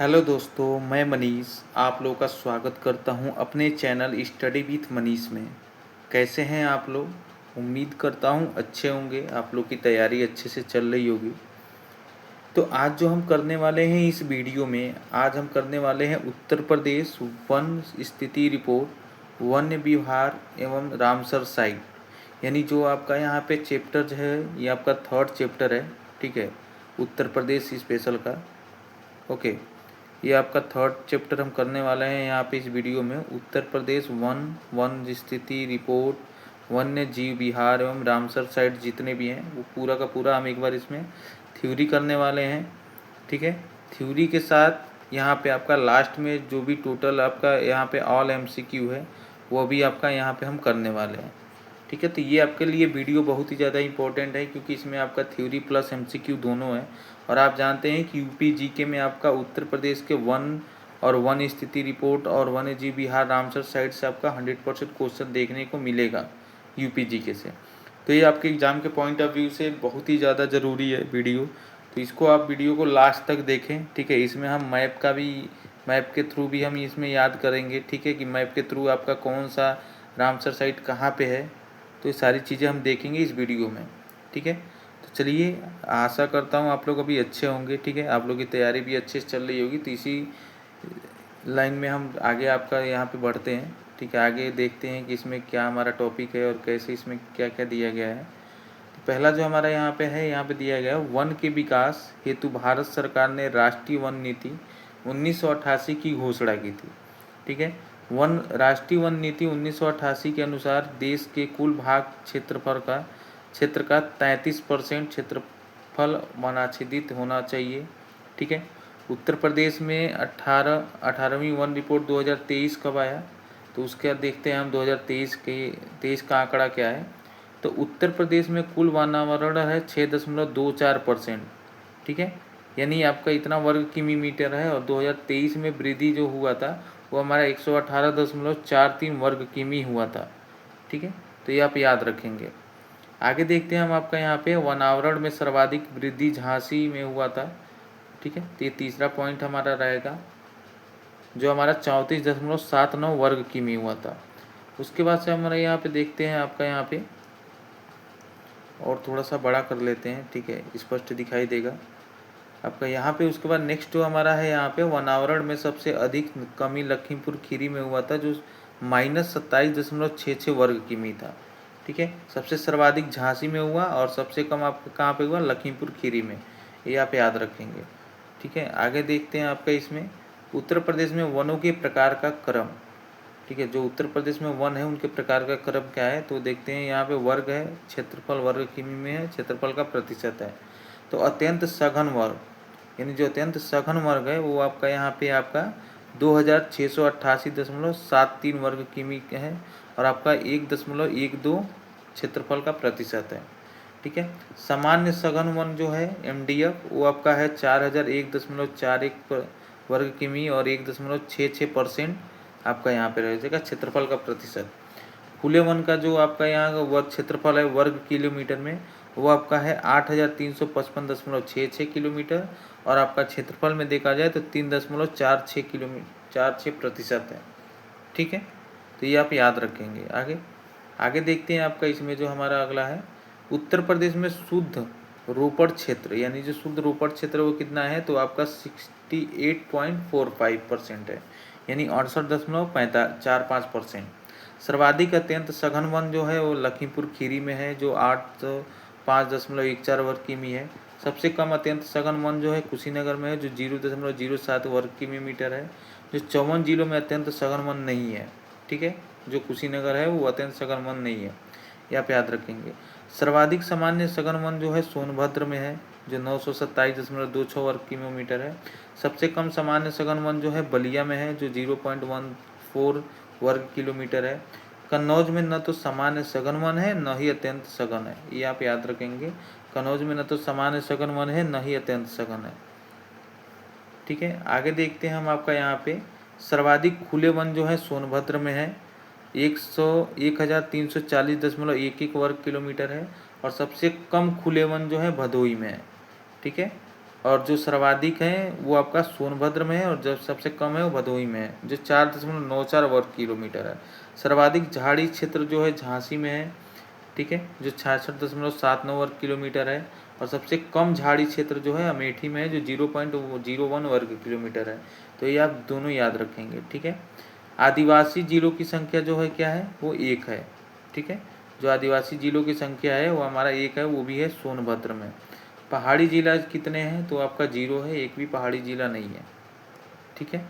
Hello दोस्तों, मैं मनीष आप लोगों का स्वागत करता हूं अपने चैनल स्टडी विथ मनीष में। कैसे हैं आप लोग? उम्मीद करता हूं अच्छे होंगे, आप लोग की तैयारी अच्छे से चल रही होगी। तो आज जो हम करने वाले हैं इस वीडियो में, आज हम करने वाले हैं उत्तर प्रदेश वन स्थिति रिपोर्ट, वन्य विहार एवं रामसर साइट। यानी जो आपका यहाँ पे चैप्टर है, ये आपका थर्ड चैप्टर है। ठीक है, उत्तर प्रदेश स्पेशल का। ओके, ये आपका थर्ड चैप्टर हम करने वाले हैं यहाँ पे इस वीडियो में। उत्तर प्रदेश वन स्थिति रिपोर्ट, वन्य जीव विहार एवं रामसर साइट जितने भी हैं वो पूरा का पूरा हम एक बार इसमें थ्योरी करने वाले हैं। ठीक है, थ्योरी के साथ यहाँ पे आपका लास्ट में जो भी टोटल आपका यहाँ पे ऑल MCQ है वो भी आपका यहाँ पे हम करने वाले हैं। ठीक है, तो ये आपके लिए वीडियो बहुत ही ज़्यादा इंपॉर्टेंट है क्योंकि इसमें आपका थ्योरी प्लस MCQ दोनों है। और आप जानते हैं कि यूपी जीके में आपका उत्तर प्रदेश के वन और वन स्थिति रिपोर्ट और वन्य जीव विहार रामसर साइट से आपका 100% क्वेश्चन देखने को मिलेगा यूपी जीके से। तो ये आपके एग्ज़ाम के पॉइंट ऑफ व्यू से बहुत ही ज़्यादा ज़रूरी है वीडियो। तो इसको आप वीडियो को लास्ट तक देखें। ठीक है, इसमें हम मैप के थ्रू भी हम इसमें याद करेंगे। ठीक है, कि मैप के थ्रू आपका कौन सा रामसर साइट कहाँ पे है, तो ये सारी चीज़ें हम देखेंगे इस वीडियो में। ठीक है, तो चलिए, आशा करता हूँ आप लोग अभी अच्छे होंगे। ठीक है, आप लोग की तैयारी भी अच्छे से चल रही होगी। तो इसी लाइन में हम आगे आपका यहाँ पे बढ़ते हैं। ठीक है, आगे देखते हैं कि इसमें क्या हमारा टॉपिक है और कैसे इसमें क्या क्या दिया गया है। तो पहला जो हमारा यहाँ पे है, यहाँ पे दिया गया है वन के विकास हेतु भारत सरकार ने राष्ट्रीय वन नीति 1988 की घोषणा की थी। ठीक है, राष्ट्रीय वन नीति 1988 के अनुसार देश के कुल भाग क्षेत्र का 33% क्षेत्रफल वनाच्छादित होना चाहिए। ठीक है, उत्तर प्रदेश में 18वीं वन रिपोर्ट 2023 कब आया, तो उसके बाद देखते हैं हम 2023 का आंकड़ा क्या है। तो उत्तर प्रदेश में कुल वनावरण है 6.24%। ठीक है, यानी आपका इतना वर्ग किमी मीटर है। और 2023 में वृद्धि जो हुआ था वो हमारा 118.43 वर्ग किमी हुआ था। ठीक है, तो ये आप याद रखेंगे। आगे देखते हैं हम आपका यहाँ पे वनावरण में सर्वाधिक वृद्धि झांसी में हुआ था। ठीक है, तो ये तीसरा पॉइंट हमारा रहेगा, जो हमारा 34.79 वर्ग किमी हुआ था। उसके बाद से हमारे यहाँ पे देखते हैं आपका यहाँ पे, और थोड़ा सा बड़ा कर लेते हैं। ठीक है, स्पष्ट दिखाई देगा आपका यहाँ पे। उसके बाद नेक्स्ट जो हमारा है यहाँ पे, वनावरण में सबसे अधिक कमी लखीमपुर खीरी में हुआ था, जो -27.66 वर्ग किमी था। ठीक है, सबसे सर्वाधिक झांसी में हुआ और सबसे कम आपका कहाँ पे हुआ, लखीमपुर खीरी में। ये आप याद रखेंगे। ठीक है, आगे देखते हैं आपका इसमें उत्तर प्रदेश में वनों के प्रकार का क्रम। ठीक है, जो उत्तर प्रदेश में वन है उनके प्रकार का क्रम क्या है, तो देखते हैं यहाँ पे वर्ग है, क्षेत्रफल वर्ग किमी में है, क्षेत्रफल का प्रतिशत है। तो अत्यंत सघन वर्ग, यानी जो अत्यंत सघन वर्ग है वो आपका यहाँ पे आपका 2688.73 वर्ग किमी है और आपका 1.12 क्षेत्रफल का प्रतिशत है। ठीक है, सामान्य सघन वन जो है MDF वो आपका है 4001.41 वर्ग किमी और 1.66% आपका यहाँ पे रहेगा क्षेत्रफल का प्रतिशत। खुले वन का जो आपका यहाँ का वर्ग क्षेत्रफल है वर्ग किलोमीटर में, वो आपका है 8355.66 किलोमीटर और आपका क्षेत्रफल में देखा जाए तो 3.46% है। ठीक है, तो ये आप याद रखेंगे। आगे देखते हैं आपका इसमें जो हमारा अगला है, उत्तर प्रदेश में शुद्ध रोपड़ क्षेत्र, यानी जो शुद्ध रोपड़ क्षेत्र वो कितना है, तो आपका 68.45% है, यानी 68.45%। सर्वाधिक अत्यंत सघन वन जो है वो लखीमपुर खीरी में है, जो 805.14 वर्ग किमी है। सबसे कम अत्यंत सघन वन जो है कुशीनगर में है, जो 0.07 वर्ग किमी मीटर है। जो 54 जिलों में अत्यंत सघन वन नहीं है। ठीक है, जो कुशीनगर है वो अत्यंत सघन वन नहीं है, ये आप याद रखेंगे। सर्वाधिक सामान्य सघन वन जो है सोनभद्र में है, जो 927.26 वर्ग किलोमीटर है। सबसे कम सामान्य सघन वन जो है बलिया में है, जो 0.14 वर्ग किलोमीटर है। कन्नौज में न तो सामान्य सघन वन है न ही अत्यंत सघन है, ये आप याद रखेंगे। कन्नौज में न तो सामान्य सघन वन है न ही अत्यंत सघन है। ठीक है, आगे देखते हैं हम आपका यहाँ पे सर्वाधिक खुले वन जो है सोनभद्र में है, 1340.11 वर्ग किलोमीटर है और सबसे कम खुले वन जो है भदोई में है। ठीक है, और जो सर्वाधिक है वो आपका सोनभद्र में है, और जो सबसे कम है वो भदोही में है, जो 4.94 वर्ग किलोमीटर है। सर्वाधिक झाड़ी क्षेत्र जो है झांसी में है, ठीक है, जो 66.79 वर्ग किलोमीटर है। और सबसे कम झाड़ी क्षेत्र जो है अमेठी में है, जो 0.01 वर्ग किलोमीटर है। तो ये आप दोनों याद रखेंगे, ठीक है। आदिवासी जिलों की संख्या जो है क्या है, वो 1 है, ठीक है। जो आदिवासी जिलों की संख्या है वो हमारा 1 है, वो भी है सोनभद्र में। पहाड़ी जिला कितने हैं, तो आपका 0 है, एक भी पहाड़ी जिला नहीं है, ठीक है।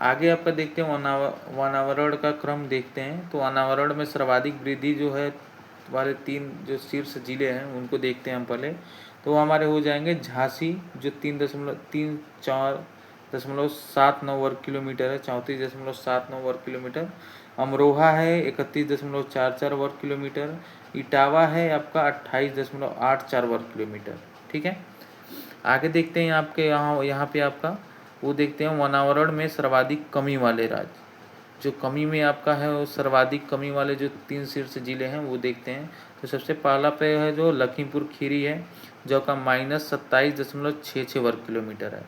आगे आपका देखते हैं वनावरण का क्रम देखते हैं। तो वनावरण में सर्वाधिक वृद्धि जो है वाले 3 जो शीर्ष जिले हैं उनको देखते हैं हम पहले। तो वो हमारे हो जाएंगे झांसी, जो 3.34 वर्ग किलोमीटर है, 34.79 वर्ग किलोमीटर। अमरोहा है 31.44 वर्ग किलोमीटर। इटावा है आपका 28.84 वर्ग किलोमीटर, ठीक है। आगे देखते हैं आपके यहाँ पे आपका वो देखते हैं वनावरण में सर्वाधिक कमी वाले राज्य। जो कमी में आपका है वो सर्वाधिक कमी वाले जो 3 शीर्ष जिले हैं वो देखते हैं। तो सबसे पहला पे है जो लखीमपुर खीरी है, जो का -27.66 वर्ग किलोमीटर है।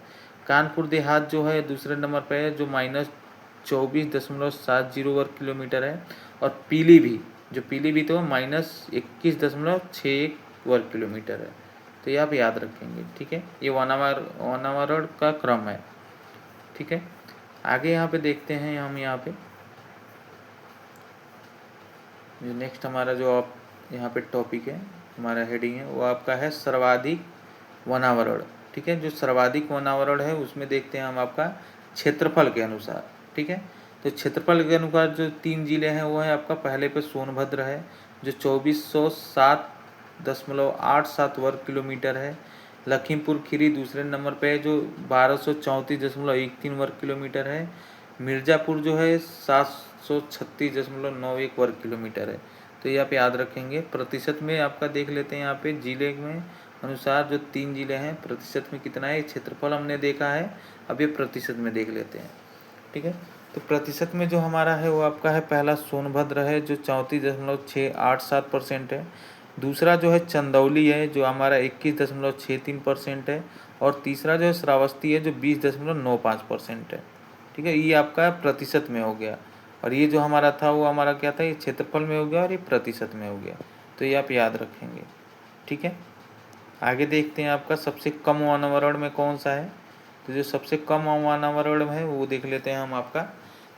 कानपुर देहात जो है दूसरे नंबर पे है, जो -24.70 वर्ग किलोमीटर है। और पीलीभीत, जो पीलीभीत है -21.61 वर्ग किलोमीटर है। तो ये आप याद रखेंगे, ठीक है। ये वनावरण का क्रम है, ठीक है। आगे यहाँ पे देखते हैं हम यहाँ पे जो नेक्स्ट हमारा जो आप यहाँ पे टॉपिक है, हमारा हेडिंग है वो आपका है सर्वाधिक वनावरण, ठीक है। जो सर्वाधिक वनावरण है उसमें देखते हैं हम आपका क्षेत्रफल के अनुसार, ठीक है। तो क्षेत्रफल के अनुसार जो 3 जिले हैं वो है आपका पहले पे सोनभद्र है, जो 2407.87 वर्ग किलोमीटर है। लखीमपुर खीरी दूसरे नंबर पे है, जो 1234.13 वर्ग किलोमीटर है। मिर्ज़ापुर जो है 736.91 वर्ग किलोमीटर है। तो ये आप याद रखेंगे। प्रतिशत में आपका देख लेते हैं यहाँ पे जिले में अनुसार जो 3 जिले हैं प्रतिशत में कितना है। क्षेत्रफल हमने देखा है, अब ये प्रतिशत में देख लेते हैं, ठीक है। तो प्रतिशत में जो हमारा है वो आपका है पहला सोनभद्र है, जो 34.687% है। दूसरा जो है चंदौली है, जो हमारा 21.63% है। और तीसरा जो है श्रावस्ती है, जो 20.95% है, ठीक है। ये आपका प्रतिशत में हो गया, और ये जो हमारा था वो हमारा क्या था, ये क्षेत्रफल में हो गया और ये प्रतिशत में हो गया। तो ये आप याद रखेंगे, ठीक है। आगे देखते हैं आपका सबसे कम वनावरण में कौन सा है। तो जो सबसे कम वनावरण है वो देख लेते हैं हम आपका।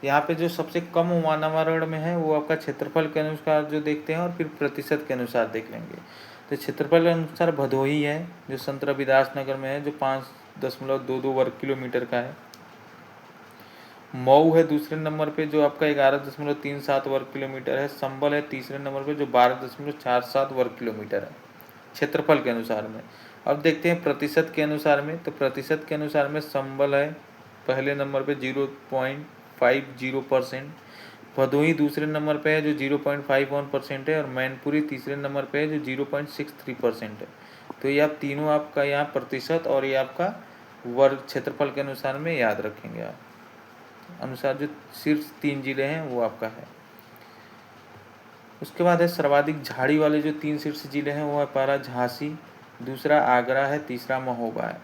यहाँ पे जो सबसे कम वनावरण में है वो आपका क्षेत्रफल के अनुसार जो देखते हैं और फिर प्रतिशत के अनुसार देख लेंगे। तो क्षेत्रफल के अनुसार भदोही है, जो संत रविदास नगर में है, जो 5.22 वर्ग किलोमीटर का है। मऊ है दूसरे नंबर पे, जो आपका 11.37 वर्ग किलोमीटर है। संबल है तीसरे नंबर पे, जो 12.47 वर्ग किलोमीटर है क्षेत्रफल के अनुसार में। अब देखते हैं प्रतिशत के अनुसार में। तो प्रतिशत के अनुसार में संबल है पहले नंबर पे 0.50%। भदोही दूसरे नंबर पे है, जो 0.51% है। और मैनपुरी तीसरे नंबर पे है, जो 0.63% है। तो ये आप तीनों आपका यहाँ प्रतिशत और ये आपका वर्ग क्षेत्रफल के अनुसार में याद रखेंगे आप अनुसार जो शीर्ष 3 जिले हैं वो आपका है। उसके बाद है सर्वाधिक झाड़ी वाले जो 3 शीर्ष जिले हैं वो है पहला झांसी, दूसरा आगरा है, तीसरा महोबा है।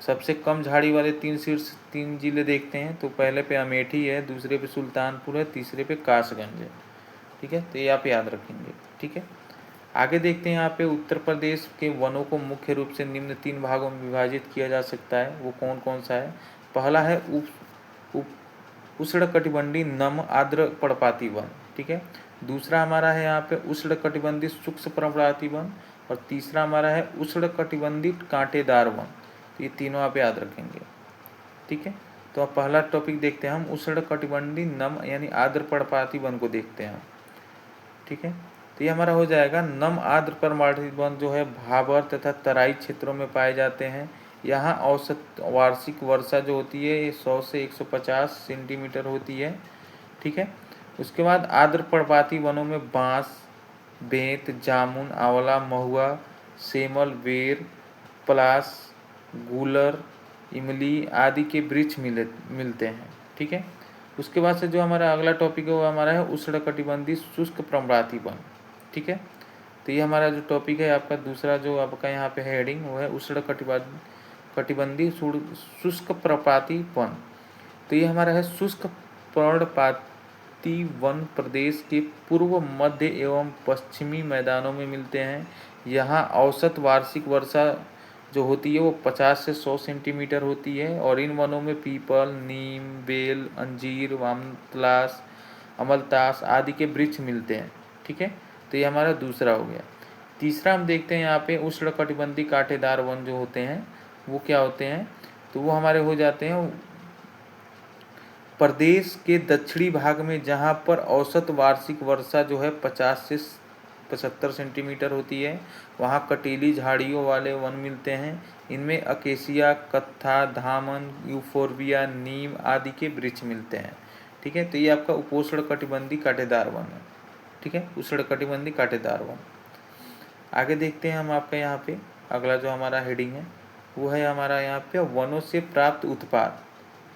सबसे कम झाड़ी वाले 3 जिले देखते हैं। तो पहले पे अमेठी है, दूसरे पे सुल्तानपुर है, तीसरे पे कासगंज है, ठीक है। तो ये आप याद रखेंगे, ठीक है। आगे देखते हैं यहाँ पे उत्तर प्रदेश के वनों को मुख्य रूप से निम्न 3 भागों में विभाजित किया जा सकता है। वो कौन कौन सा है। पहला है उष्णकटिबंधीय नम आर्द्र पर्णपाती वन, ठीक है। दूसरा हमारा है यहाँ पे उष्णकटिबंधीय शुष्क पर्णपाती वन। और तीसरा हमारा है उष्णकटिबंधीय कांटेदार वन। तो ये तीनों आप याद रखेंगे, ठीक है। तो अब पहला टॉपिक देखते हैं हम उष्णकटिबंधीय नम यानी आर्द्र पर्णपाती वन को देखते हैं, ठीक है। तो ये हमारा हो जाएगा नम आर्द्र पर्णपाती वन जो है भाबर तथा तराई क्षेत्रों में पाए जाते हैं। यहाँ औसत वार्षिक वर्षा जो होती है ये 100 से 150 सेंटीमीटर होती है, ठीक है। उसके बाद आर्द्र पर्णपाती वनों में बांस, बेंत, जामुन, आंवला, महुआ, सेमल, बेर, पलास, गूलर, इमली आदि के वृक्ष मिलते हैं, ठीक है। उसके बाद से जो हमारा अगला टॉपिक है वो हमारा है उष्णकटिबंधीय शुष्क पर्णपाती वन, ठीक है। तो ये हमारा जो टॉपिक है आपका दूसरा जो आपका यहाँ पे हेडिंग वो है कटिबंधीय शुष्क पर्णपाती वन। तो ये हमारा है शुष्क पर्णपाती वन प्रदेश के पूर्व, मध्य एवं पश्चिमी मैदानों में मिलते हैं। यहाँ औसत वार्षिक वर्षा जो होती है वो 50 से 100 सेंटीमीटर होती है, और इन वनों में पीपल, नीम, बेल, अंजीर, वामतलाश, अमलतास आदि के वृक्ष मिलते हैं। ठीक है, तो ये हमारा दूसरा हो गया। तीसरा हम देखते हैं यहाँ पे उष्णकटिबंधीय कांटेदार वन जो होते हैं वो क्या होते हैं, तो वो हमारे हो जाते हैं प्रदेश के दक्षिणी भाग में, जहाँ पर औसत वार्षिक वर्षा जो है 50 से 75 सेंटीमीटर होती है। वहाँ कटीली झाड़ियों वाले वन मिलते हैं। इनमें अकेसिया, कत्था, धामन, यूफोर्बिया, नीम आदि के वृक्ष मिलते हैं। ठीक है, तो ये आपका उपोष्ण कटिबंधीय कांटेदार वन है। ठीक है, उष्ण कटिबंधीय कांटेदार वन। आगे देखते हैं हम आपका यहाँ पे अगला जो हमारा हेडिंग है वो है हमारा यहाँ पे वनों से प्राप्त उत्पाद।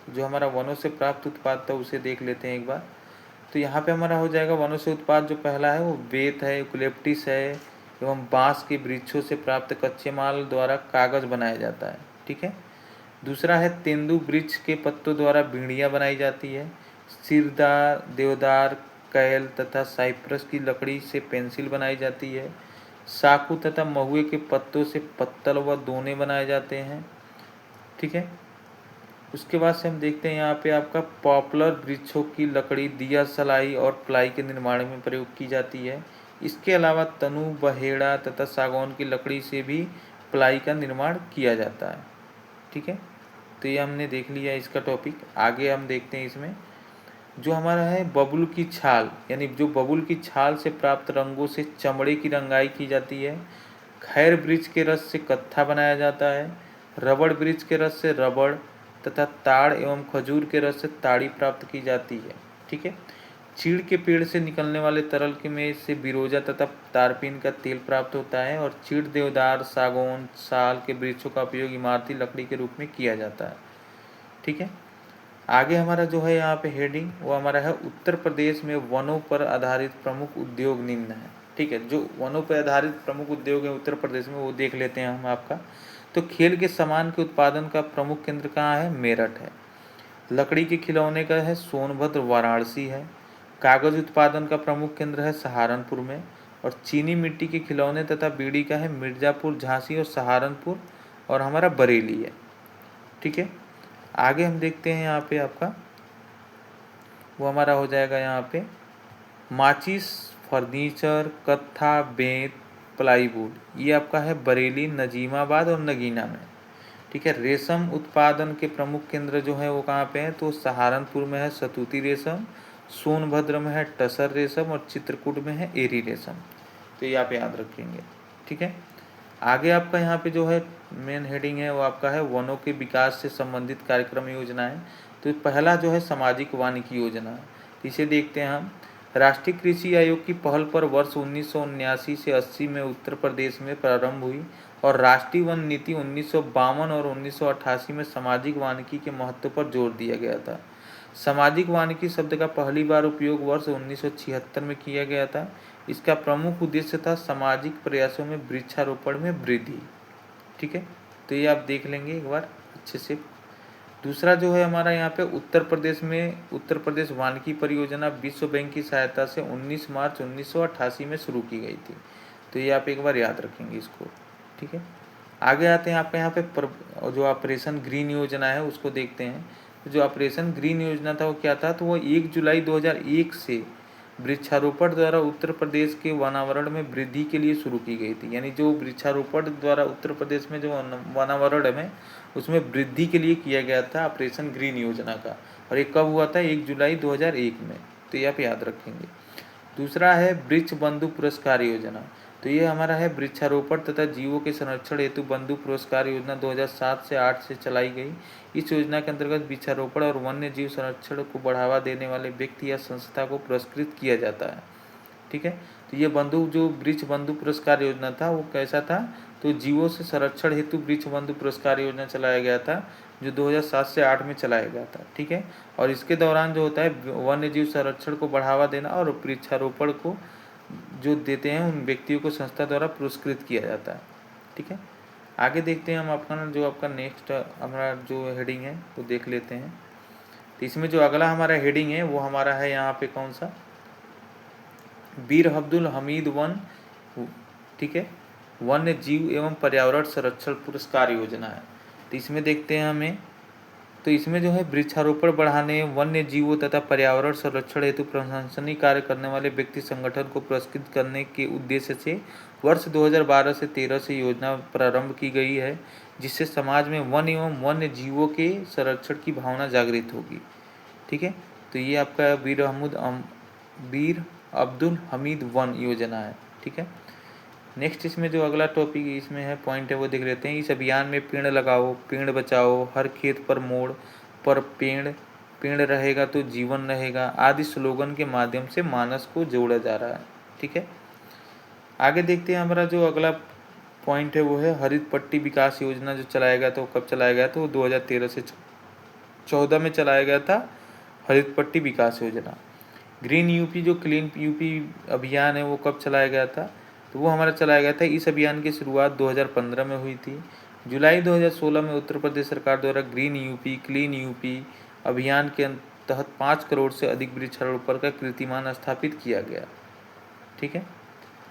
जो हमारा वनों से प्राप्त उत्पाद था उसे देख लेते हैं एक बार। तो यहाँ पे हमारा हो जाएगा वनों से उत्पाद। जो पहला है वो बेत है, यूकलिप्टिस है एवं बांस के वृक्षों से प्राप्त कच्चे माल द्वारा कागज बनाया जाता है। ठीक है, दूसरा है तेंदु वृक्ष के पत्तों द्वारा बीड़ियाँ बनाई जाती है। सिरदार, देवदार, कैल तथा साइप्रस की लकड़ी से पेंसिल बनाई जाती है। साखू तथा महुए के पत्तों से पत्तल व दोने बनाए जाते हैं। ठीक है, उसके बाद से हम देखते हैं यहाँ पे आपका पॉपुलर वृक्षों की लकड़ी दिया, सलाई और प्लाई के निर्माण में प्रयोग की जाती है। इसके अलावा तनु, बहेड़ा तथा सागौन की लकड़ी से भी प्लाई का निर्माण किया जाता है। ठीक है, तो ये हमने देख लिया इसका टॉपिक। आगे हम देखते हैं इसमें जो हमारा है बबूल की छाल, यानी जो बबूल की छाल से प्राप्त रंगों से चमड़े की रंगाई की जाती है। खैर वृक्ष के रस से कत्था बनाया जाता है। रबड़ वृक्ष के रस से रबड़ तथा ताड़ एवं खजूर के रस से ताड़ी प्राप्त की जाती है। ठीक है, चीड़ के पेड़ से निकलने वाले तरल के में से बिरोजा तथा तारपीन का तेल प्राप्त होता है। और चीड़, देवदार, सागौन, साल के वृक्षों का उपयोग इमारती लकड़ी के रूप में किया जाता है। ठीक है, आगे हमारा जो है यहाँ पे हेडिंग वो हमारा है उत्तर प्रदेश में वनों पर आधारित प्रमुख उद्योग निम्न है। ठीक है, जो वनों पर आधारित प्रमुख उद्योग है उत्तर प्रदेश में वो देख लेते हैं हम आपका। तो खेल के सामान के उत्पादन का प्रमुख केंद्र कहाँ है? मेरठ है। लकड़ी के खिलौने का है सोनभद्र, वाराणसी है। कागज उत्पादन का प्रमुख केंद्र है सहारनपुर में। और चीनी मिट्टी के खिलौने तथा बीड़ी का है मिर्जापुर, झांसी और सहारनपुर और हमारा बरेली है। ठीक है, आगे हम देखते हैं यहाँ पे आपका वो हमारा हो जाएगा यहाँ पे माचिस, फर्नीचर, कत्था, बेंत, प्लाईवुड, ये आपका है बरेली, नजीमाबाद और नगीना में। ठीक है, रेशम उत्पादन के प्रमुख केंद्र जो है वो कहाँ पे है? तो सहारनपुर में है सतूती रेशम, सोनभद्र में है टसर रेशम और चित्रकूट में है एरी रेशम। तो ये आप याद रखेंगे। ठीक है, आगे आपका यहाँ पे जो है मेन हेडिंग है वो आपका है वनों के विकास से संबंधित कार्यक्रम योजनाएं। तो पहला जो है सामाजिक वानिकी योजना, इसे देखते हैं हम। राष्ट्रीय कृषि आयोग की पहल पर वर्ष 1979 से 80 में उत्तर प्रदेश में प्रारंभ हुई और राष्ट्रीय वन नीति 1952 और 1988 में सामाजिक वानिकी के महत्व पर जोर दिया गया था। सामाजिक वानिकी शब्द का पहली बार उपयोग वर्ष 1976 में किया गया था। इसका प्रमुख उद्देश्य था सामाजिक प्रयासों में वृक्षारोपण में वृद्धि। ठीक है, तो ये आप देख लेंगे एक बार अच्छे से। दूसरा जो है हमारा यहाँ पे उत्तर प्रदेश वानिकी परियोजना विश्व बैंक की सहायता से 19 मार्च 1988 में शुरू की गई थी। तो ये आप एक बार याद रखेंगे इसको। ठीक है, आगे आते हैं आपके यहाँ पे जो ऑपरेशन ग्रीन योजना है उसको देखते हैं। जो ऑपरेशन ग्रीन योजना था वो क्या था? तो वो 1 जुलाई 2001 से वृक्षारोपण द्वारा उत्तर प्रदेश के वातावरण में वृद्धि के लिए शुरू की गई थी। यानी जो वृक्षारोपण द्वारा उत्तर प्रदेश में जो वातावरण में उसमें वृद्धि के लिए किया गया था ऑपरेशन ग्रीन योजना का। और ये कब हुआ था? 1 जुलाई 2001 में। तो ये आप याद रखेंगे। दूसरा है वृक्ष बंधु पुरस्कार योजना। तो ये हमारा है वृक्षारोपण तथा जीवों के संरक्षण हेतु बंधु पुरस्कार योजना 2007 से 8 से चलाई गई। इस योजना के अंतर्गत वृक्षारोपण और वन्य जीव संरक्षण को बढ़ावा देने वाले व्यक्ति या संस्था को पुरस्कृत किया जाता है। ठीक है, तो ये जो वृक्ष बंधु पुरस्कार योजना था वो कैसा था? तो जीवों से संरक्षण हेतु वृक्ष बंधु पुरस्कार योजना चलाया गया था जो 2007 से 8 में चलाया गया था। ठीक है, और इसके दौरान जो होता है वन्य जीव संरक्षण को बढ़ावा देना और वृक्षारोपण को जो देते हैं उन व्यक्तियों को संस्था द्वारा पुरस्कृत किया जाता है। ठीक है, आगे देखते हैं हम आपका ना जो आपका नेक्स्ट हमारा जो हेडिंग है वो देख लेते हैं। तो इसमें जो अगला हमारा हेडिंग है वो हमारा है यहाँ पे कौन सा, बीर अब्दुल हमीद वन, ठीक है, वन्य जीव एवं पर्यावरण संरक्षण पुरस्कार योजना है। तो इसमें देखते हैं हमें, तो इसमें जो है वृक्षारोपण बढ़ाने, वन्य जीवों तथा पर्यावरण संरक्षण हेतु प्रशंसनीय कार्य करने वाले व्यक्ति संगठन को पुरस्कृत करने के उद्देश्य से वर्ष 2012 से 13 से योजना प्रारंभ की गई है, जिससे समाज में वन एवं वन्य जीवों के संरक्षण की भावना जागृत होगी। ठीक है, तो ये आपका बीर अब्दुल हमीद वन योजना है। ठीक है, नेक्स्ट इसमें जो अगला टॉपिक इसमें है पॉइंट है वो देख लेते हैं। इस अभियान में पेड़ लगाओ, पेड़ बचाओ, हर खेत पर मोड़ पर पेड़, पेड़ रहेगा तो जीवन रहेगा आदि स्लोगन के माध्यम से मानस को जोड़ा जा रहा है। ठीक है, आगे देखते हैं हमारा जो अगला पॉइंट है वो है हरित पट्टी विकास योजना, जो चलाया गया था वो कब चलाया गया था, वो 2013 से 14 में चलाया गया था हरित पट्टी विकास योजना। ग्रीन यूपी जो क्लीन यूपी अभियान है वो कब चलाया गया था, तो वो हमारा चलाया गया था, इस अभियान की शुरुआत 2015 में हुई थी। जुलाई 2016 में उत्तर प्रदेश सरकार द्वारा ग्रीन यूपी क्लीन यूपी अभियान के तहत 5 करोड़ से अधिक वृक्षारोपण का कीर्तिमान स्थापित किया गया। ठीक है,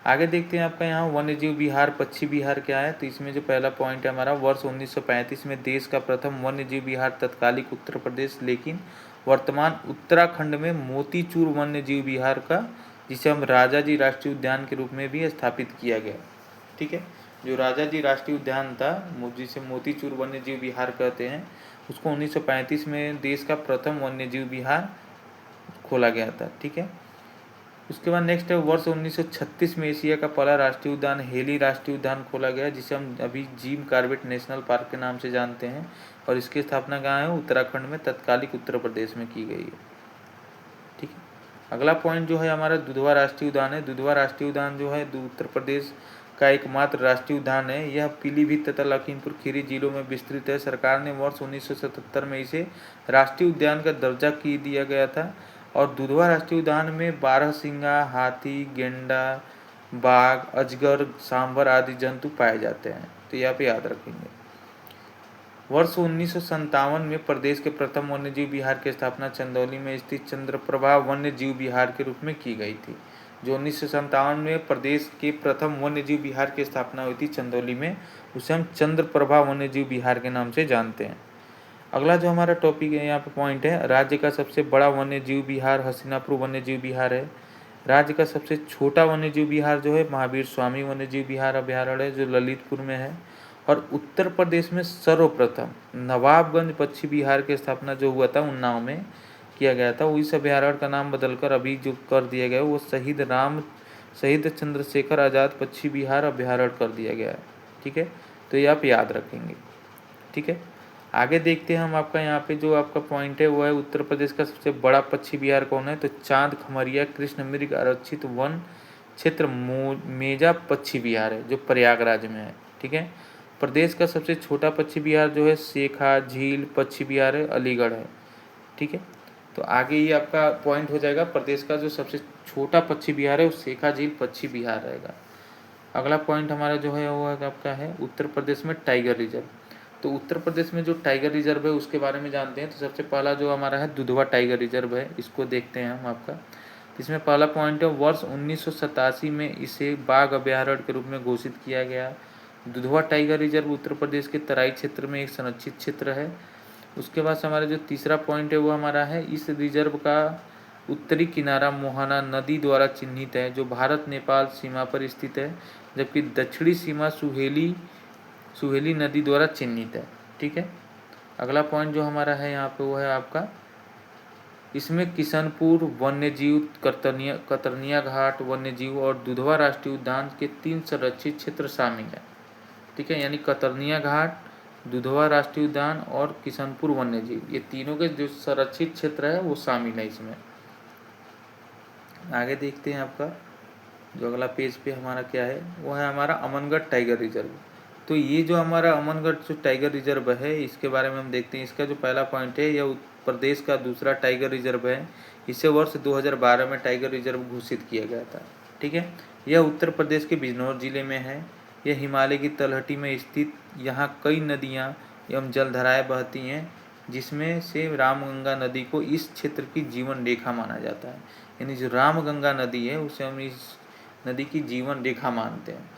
आगे देखते हैं आपका यहाँ वन्यजीव विहार पक्षी विहार क्या है। तो इसमें जो पहला पॉइंट है हमारा, वर्ष 1935 में देश का प्रथम वन्यजीव विहार तत्कालिक उत्तर प्रदेश, लेकिन वर्तमान उत्तराखंड में मोतीचूर वन्यजीव विहार का, जिसे हम राजा जी राष्ट्रीय उद्यान के रूप में भी स्थापित किया गया। ठीक है, जो राजा जी राष्ट्रीय उद्यान था, जिसे मोतीचूर वन्यजीव विहार कहते हैं, उसको 1935 में देश का प्रथम वन्यजीव विहार खोला गया था। ठीक है, उसके बाद नेक्स्ट है वर्ष 1936 में एशिया का पहला राष्ट्रीय उद्यान हेली राष्ट्रीय उद्यान खोला गया, जिसे हम अभी जिम कॉर्बेट नेशनल पार्क के नाम से जानते हैं, और इसकी स्थापना कहाँ है, उत्तराखंड में तत्कालिक उत्तर प्रदेश में की गई है। ठीक है, अगला पॉइंट जो है हमारा दुधवा राष्ट्रीय उद्यान है। दुधवा राष्ट्रीय उद्यान जो है उत्तर प्रदेश का एकमात्र राष्ट्रीय उद्यान है। यह पीलीभीत तथा लखीमपुर खीरी जिलों में विस्तृत है। सरकार ने वर्ष 1977 में इसे राष्ट्रीय उद्यान का दर्जा की दिया गया था, और दुधवा राष्ट्रीय उद्यान में 12 सिंगा, हाथी, गेंडा, बाघ, अजगर, सांभर आदि जंतु पाए जाते हैं। तो यहाँ पे याद रखेंगे। वर्ष 1957 में प्रदेश के प्रथम वन्यजीव विहार की स्थापना चंदौली में स्थित चंद्रप्रभा वन्यजीव विहार के रूप में की गई थी। जो 1957 में प्रदेश के प्रथम वन्यजीव विहार की स्थापना हुई थी चंदौली में, उसे हम चंद्रप्रभा वन्यजीव विहार के नाम से जानते हैं। अगला जो हमारा टॉपिक है यहाँ पे पॉइंट है, राज्य का सबसे बड़ा वन्यजीव विहार हसीनापुर वन्यजीव विहार है। राज्य का सबसे छोटा वन्यजीव विहार जो है महावीर स्वामी वन्यजीव विहार अभ्यारण्य है, जो ललितपुर में है। और उत्तर प्रदेश में सर्वप्रथम नवाबगंज पक्षी विहार की स्थापना जो हुआ था उन्नाव में किया गया था, वो इस अभ्यारण्य का नाम बदलकर अभी जो कर दिया गया वो शहीद चंद्रशेखर आज़ाद पक्षी विहार अभ्यारण्य कर दिया गया है। ठीक है, तो ये आप याद रखेंगे। ठीक है, आगे देखते हैं हम आपका यहाँ पे जो आपका पॉइंट है वो है उत्तर प्रदेश का सबसे बड़ा पक्षी विहार कौन है, तो चांद खमरिया कृष्ण मृग आरक्षित वन क्षेत्र मेजा पक्षी विहार है, जो प्रयागराज में है। ठीक है, प्रदेश का सबसे छोटा पक्षी विहार जो है शेखा झील पक्षी विहार है, अलीगढ़ है। ठीक है, तो आगे ये आपका पॉइंट हो जाएगा, प्रदेश का जो सबसे छोटा पक्षी विहार है वो शेखा झील पक्षी विहार रहेगा। अगला पॉइंट हमारा जो है वो आपका है उत्तर प्रदेश में टाइगर रिजर्व। तो उत्तर प्रदेश में जो टाइगर रिजर्व है उसके बारे में जानते हैं। तो सबसे पहला जो हमारा है दुधवा टाइगर रिजर्व है, इसको देखते हैं हम आपका। इसमें पहला पॉइंट है वर्ष 1987 में इसे बाघ अभ्यारण्य के रूप में घोषित किया गया। दुधवा टाइगर रिजर्व उत्तर प्रदेश के तराई क्षेत्र में एक संरक्षित क्षेत्र है। उसके बाद हमारा जो तीसरा पॉइंट है वो हमारा है, इस रिजर्व का उत्तरी किनारा मोहाना नदी द्वारा चिन्हित है, जो भारत नेपाल सीमा पर स्थित है, जबकि दक्षिणी सीमा सुहेली नदी द्वारा चिन्हित है। ठीक है, अगला पॉइंट जो हमारा है यहाँ पे वो है आपका, इसमें किशनपुर वन्यजीव, कतरनिया घाट वन्यजीव और दुधवा राष्ट्रीय उद्यान के 3 संरक्षित क्षेत्र शामिल है। ठीक है, यानी कतरनिया घाट, दुधवा राष्ट्रीय उद्यान और किशनपुर वन्यजीव, ये तीनों के जो संरक्षित क्षेत्र है वो शामिल है इसमें। आगे देखते हैं आपका जो अगला पेज पे हमारा क्या है वो है हमारा अमनगढ़ टाइगर रिजर्व। तो ये जो हमारा अमनगढ़ जो टाइगर रिजर्व है इसके बारे में हम देखते हैं। इसका जो पहला पॉइंट है यह प्रदेश का दूसरा टाइगर रिजर्व है। इसे वर्ष 2012 में टाइगर रिजर्व घोषित किया गया था। ठीक है, यह उत्तर प्रदेश के बिजनौर जिले में है। यह हिमालय की तलहटी में स्थित यहाँ कई नदियाँ एवं जलधाराएँ बहती हैं, जिसमें से रामगंगा नदी को इस क्षेत्र की जीवन रेखा माना जाता है। यानी जो रामगंगा नदी है उसे हम इस नदी की जीवन रेखा मानते हैं,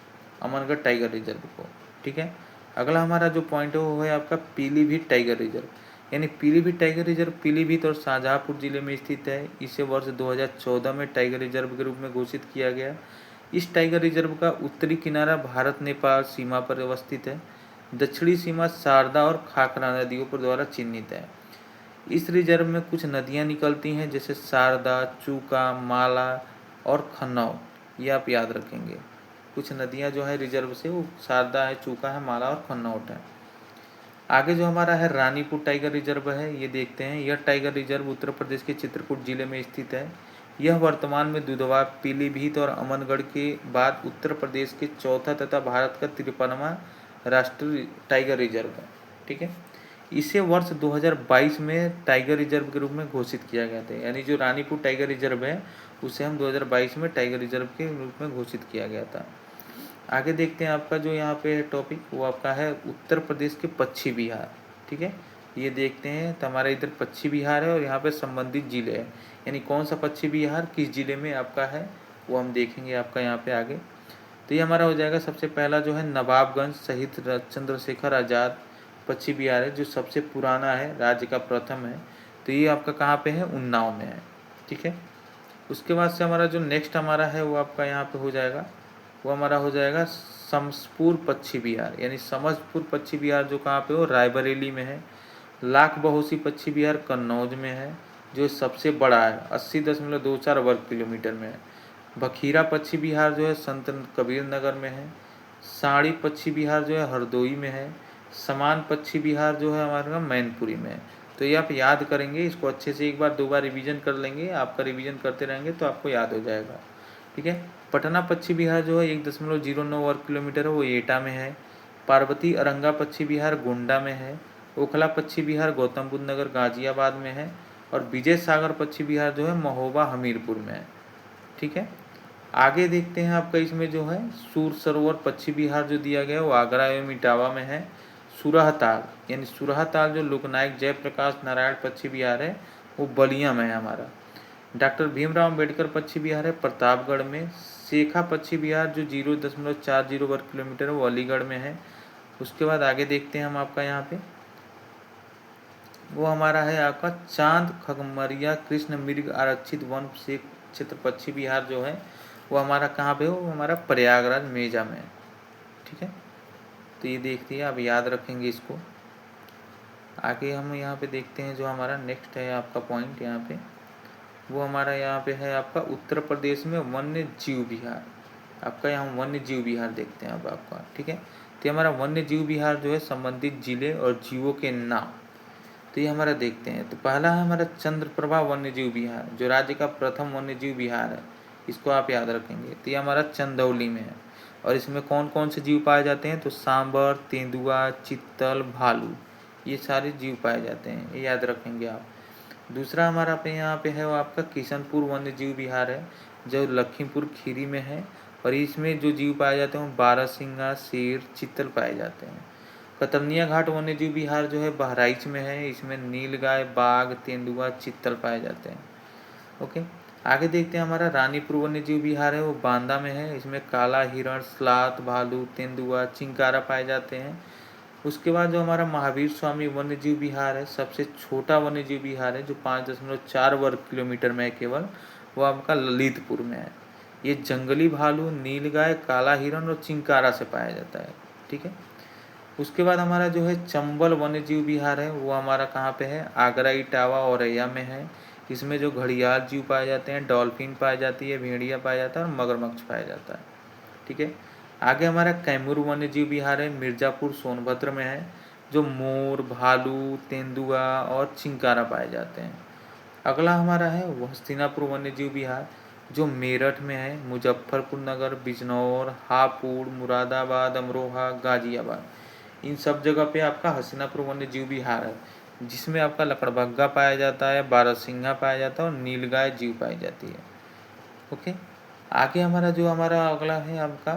अमरगढ़ टाइगर रिजर्व को। ठीक है, अगला हमारा जो पॉइंट है वो है आपका पीलीभीत टाइगर रिजर्व। यानी पीलीभीत टाइगर रिजर्व पीलीभीत और शाहजहाँपुर जिले में स्थित है। इसे वर्ष 2014 में टाइगर रिजर्व के रूप में घोषित किया गया। इस टाइगर रिजर्व का उत्तरी किनारा भारत नेपाल सीमा पर अवस्थित है। दक्षिणी सीमा शारदा और खाकरा नदियों पर द्वारा चिन्हित है। इस रिजर्व में कुछ नदियां निकलती हैं, जैसे शारदा, चूका, माला और खन्नौत। ये आप याद रखेंगे। कुछ नदियां जो है रिजर्व से वो शारदा है, चूका है, माला और खन्नौत है। आगे जो हमारा है रानीपुर टाइगर रिजर्व है, ये देखते हैं। यह टाइगर रिजर्व उत्तर प्रदेश के चित्रकूट जिले में स्थित है। यह वर्तमान में दुधवा, पीलीभीत और अमनगढ़ के बाद उत्तर प्रदेश के चौथा तथा भारत का 53वां राष्ट्रीय टाइगर रिजर्व है। ठीक है, इसे वर्ष 2022 में टाइगर रिजर्व के रूप में घोषित किया गया था। यानी जो रानीपुर टाइगर रिजर्व है उसे हम 2022 में टाइगर रिजर्व के रूप में घोषित किया गया था। आगे देखते हैं आपका जो यहाँ पे है टॉपिक, वो आपका है उत्तर प्रदेश के पश्चिमी बिहार। ठीक है, ये देखते हैं तो हमारा इधर पश्चिमी बिहार है और यहाँ पे संबंधित जिले हैं। यानी कौन सा पश्चिमी बिहार किस जिले में आपका है वो हम देखेंगे आपका यहाँ पे आगे। तो ये हमारा हो जाएगा सबसे पहला जो है नवाबगंज शहीद चंद्रशेखर आज़ाद पश्चिमी बिहार है, जो सबसे पुराना है, राज्य का प्रथम है। तो ये आपका कहाँ पे है, उन्नाव में है। ठीक है, उसके बाद से हमारा जो नेक्स्ट हमारा है वो आपका यहाँ पे हो जाएगा, वो हमारा हो जाएगा समसपुर पश्चिमी बिहार। यानी समसपुर पश्चिमी बिहार जो कहाँ पे हो, रायबरेली में है। लाख बहोसी पश्चिमी बिहार कन्नौज में है, जो सबसे बड़ा है, 80.24 वर्ग किलोमीटर में है। बखीरा पश्चिमी बिहार जो है संत कबीर नगर में है। साड़ी पश्चिमी बिहार जो है हरदोई में है। समान पश्चिमी बिहार जो है हमारे मैनपुरी में है। तो ये आप याद करेंगे, इसको अच्छे से एक बार दो बार रिवीजन कर लेंगे। आपका रिवीजन करते रहेंगे तो आपको याद हो जाएगा। ठीक है, पटना पश्चिमी बिहार जो है 1.09 वर्ग किलोमीटर है, वो एटा में है। पार्वती अरंगा पश्चिमी बिहार गोंडा में है। ओखला पश्चिमी बिहार गौतम बुद्ध नगर गाजियाबाद में है। और विजय सागर पश्चिमी बिहार जो है महोबा हमीरपुर में है। ठीक है, आगे देखते हैं आपका इसमें जो है सूर सरोवर पश्चिमी बिहार जो दिया गया है वो आगरा एवं इटावा में है। सुरहताल यानी सुरहताल जो लोकनायक जयप्रकाश नारायण पश्चिमी बिहार है वो बलिया में है हमारा। डॉक्टर भीमराव अम्बेडकर पश्चिमी बिहार है प्रतापगढ़ में। शेखा पश्चिमी बिहार जो 0.40 वर्ग किलोमीटर है वो अलीगढ़ में है। उसके बाद आगे देखते हैं हम आपका यहाँ पे, वो हमारा है आपका चांद खगमरिया कृष्ण मृग आरक्षित वन क्षेत्र पश्चिमी बिहार जो है वो हमारा कहाँ पे हो, वो हमारा प्रयागराज मेजा में है। ठीक है, तो ये देखते हैं, आप याद रखेंगे इसको। आगे हम यहाँ पे देखते हैं जो हमारा नेक्स्ट है आपका पॉइंट यहाँ पे, वो हमारा यहाँ पे है आपका उत्तर प्रदेश में वन्य जीव विहार। आपका यहाँ वन्य जीव विहार देखते हैं अब आपका। ठीक है, तो हमारा वन्य जीव विहार जो है संबंधित जिले और जीवों के नाम, तो ये हमारा देखते हैं। तो पहला है हमारा चंद्रप्रभा वन्य जीव विहार, जो राज्य का प्रथम वन्य जीव विहार है, इसको आप याद रखेंगे। तो ये हमारा चंदौली में है और इसमें कौन कौन से जीव पाए जाते हैं, तो सांबर, तेंदुआ, चित्तल, भालू, ये सारे जीव पाए जाते हैं, ये याद रखेंगे आप। दूसरा हमारा पे यहाँ पे है वो आपका किशनपुर वन्य जीव विहार है, जो लखीमपुर खीरी में है। और इसमें जो जीव पाए जाते हैं वो बारहसिंगा, शेर, चित्तल पाए जाते हैं। कतरनिया घाट वन्य जीव विहार जो है बहराइच में है। इसमें नीलगाय, बाघ, तेंदुआ, चित्तल पाए जाते हैं। ओके, आगे देखते हैं हमारा रानीपुर वन्य जीव विहार है, वो बांदा में है। इसमें काला हिरण, स्लात, भालू, तेंदुआ, चिंकारा पाए जाते हैं। उसके बाद जो हमारा महावीर स्वामी वन्य जीव विहार है, सबसे छोटा वन्य जीव विहार है, जो 5.4 वर्ग किलोमीटर में है केवल, वो आपका ललितपुर में है। ये जंगली भालू, नीलगाय, काला हिरण और चिंकारा से पाया जाता है। ठीक है, उसके बाद हमारा जो है चंबल वन्य जीव विहार है, वो हमारा कहाँ पे है, आगरा, इटावा, औरैया में है। इसमें जो घड़ियाल जीव पाए जाते हैं, डॉल्फिन पाई जाती है, भेड़िया पाया जाता है और मगरमच्छ पाया जाता है। ठीक है, आगे हमारा कैमूर वन्य जीव विहार है, मिर्ज़ापुर सोनभद्र में है, जो मोर, भालू, तेंदुआ और चिंकारा पाए जाते हैं। अगला हमारा है वो हस्तिनापुर वन्य जीव विहार, जो मेरठ में है। मुजफ्फरपुर नगर, बिजनौर, हापुड़, मुरादाबाद, अमरोहा, गाजियाबाद, इन सब जगह पे आपका हस्तिनापुर वन्य जीव विहार है, जिसमें आपका लकड़बग्गा पाया जाता है, बारहसिंगा पाया जाता है और नीलगाय जीव पाई जाती है। ओके, आगे हमारा जो हमारा अगला है आपका